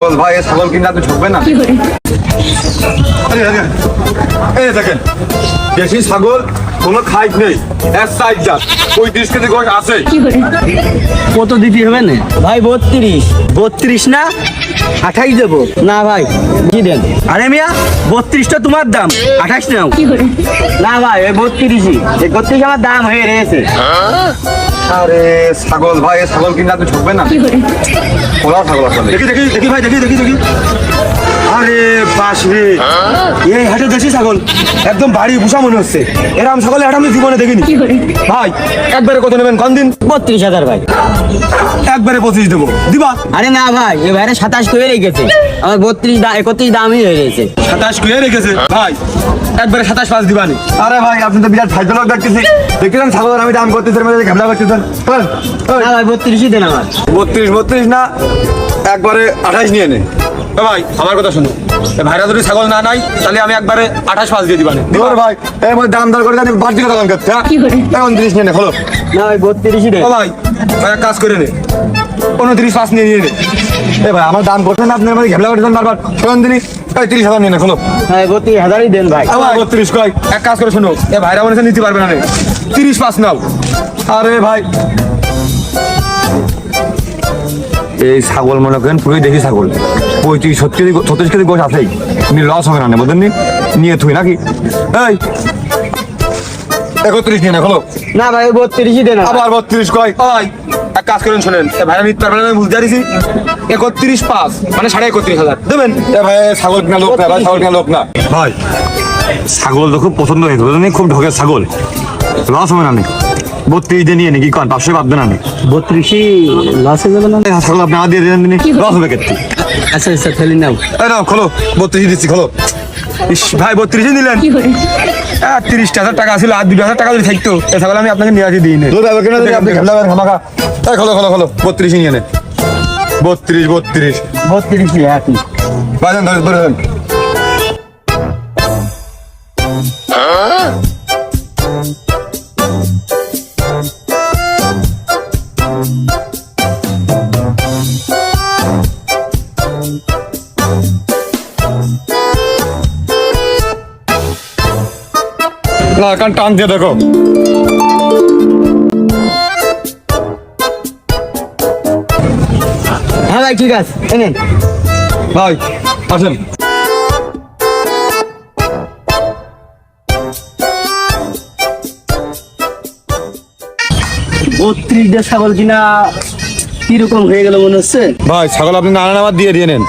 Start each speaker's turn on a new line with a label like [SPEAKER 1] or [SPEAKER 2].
[SPEAKER 1] ভাই ছাগল কিনা তো ঠকবে না। এই দেখেন দেশি ছাগল কোনো খাইট নেই, এক সাইড জাত 35 কেজি গোশ আছে।
[SPEAKER 2] কত দিতে হবে না ভাই? 32 না 28 দেবো না ভাই, কি দেন? আরে মিয়া 32টা তোমার দাম, 28 নাও। না ভাই ওই 32ই, 32 আমার দাম হয়ে রয়েছে।
[SPEAKER 1] আরে ছাগল ভাই ছাগল কিনা তো ঠকবে না। ওরা ছাগল আসলে দেখি দেখি দেখি ভাই দেখি দেখি দেখি। আরে বাসরে এই হাটে দেশি ছাগল একদম বাড়ি ভুষা মনে হচ্ছে। এরকম ছাগল এটা আমি জীবনে দেখিনি ভাই। একবারে কত নেবেন কোন দিন?
[SPEAKER 2] 32,000 ভাই।
[SPEAKER 1] একবারে 25 দেবো দিবা?
[SPEAKER 2] আরে না ভাই এ ভাইরা 27 করে রেখেছে, আমার 31 দামই হয়ে গেছে।
[SPEAKER 1] 27 কুয়ে রেখেছে ভাই, একবারে 27 দিবানি। আরে ভাই আপনি তো বিরাট ফায়দা লোক দেখতেছি। দেখলেন ছাগল আমি দাম করতেছি মানে ঘাবলা করতেছেন।
[SPEAKER 2] না ভাই 32ই দেন আমার।
[SPEAKER 1] 32 না একবারে 28 নিয়ে নে। ভাই আমার কথা শুনো, ভাইরা যদি ছাগল না নাই তাহলে আমি একবারে 28 দিয়ে দিবানি। দিবার ভাই এর মধ্যে দাম দর করে জানি বাড়তি কথা করতে। হ্যাঁ 29 নিয়ে নে হলো।
[SPEAKER 2] না ভাই 32ই দেন।
[SPEAKER 1] ও ভাই ভাই এক কাজ করে নে 29 নিয়ে নে। এ ভাই আমার দাম করছেন আপনি আমাকে ঘাবলা করতেছেন বারবার। শোন দিনই 30,000 নিয়ে নে হলো।
[SPEAKER 2] হ্যাঁ 32,000ই দেন ভাই।
[SPEAKER 1] আবার 32 কয়। এক কাজ করে শোনো, এ ভাইরা মনে নিতে পারবে না রে, 30 নাও। আরে ভাই এই ছাগল মনে করেন পুরোই দেখি ছাগল 35-36 কেজি গোশ আছেই। আপনি লস হবে না বুঝলেন নিয়ে থুই নাকি? এই 31 নিয়ে না হলো।
[SPEAKER 2] না ভাই 32ই দেন।
[SPEAKER 1] আবার 32 কয়। ওই এক কাজ করেন শোনেন, ভাইরা নিতে পারবে না আমি বুঝতে পারছি। 31.5 মানে 31,500 দেবেন। এ ভাই ছাগল কিনা লোক না ভাই, ছাগল কিনা লোক না ভাই। ছাগল তো খুব পছন্দ হয়েছে বুঝলেন, খুব ঢোকের ছাগল। লস হবে না 32 দিয়ে নিয়ে নাকি কন 500 বাদ দেন।
[SPEAKER 2] 32ই লস হয়ে যাবে না?
[SPEAKER 1] ছাগল আপনি দিয়ে দেন দিনে লস হবে কেটে।
[SPEAKER 2] আচ্ছা আচ্ছা ফেলি নাও।
[SPEAKER 1] এই নাও খোলো, 32 দিচ্ছি খোলো। ইস ভাই 32 দিলেন। 30,000 টাকা ছিল, আর 2,000 টাকা যদি থাকতো এই ছাগল আমি আপনাকে নিয়ে আসি দিই না। আপনি ঘাবলা খামাখা। এই খোলো খোলো খোলো 32 নিয়ে নে। 32
[SPEAKER 2] 32ই একই।
[SPEAKER 1] বাজান ধরে ধরে না কান টান দিয়ে দেখো।
[SPEAKER 2] হ্যাঁ ভাই ঠিক আছে এনেন
[SPEAKER 1] ভাই আসেন।
[SPEAKER 2] 32 ছাগল কিনা কিরকম হয়ে গেল মনে হচ্ছে?
[SPEAKER 1] ভাই ছাগল আপনি নানা নামার দিয়ে নেন।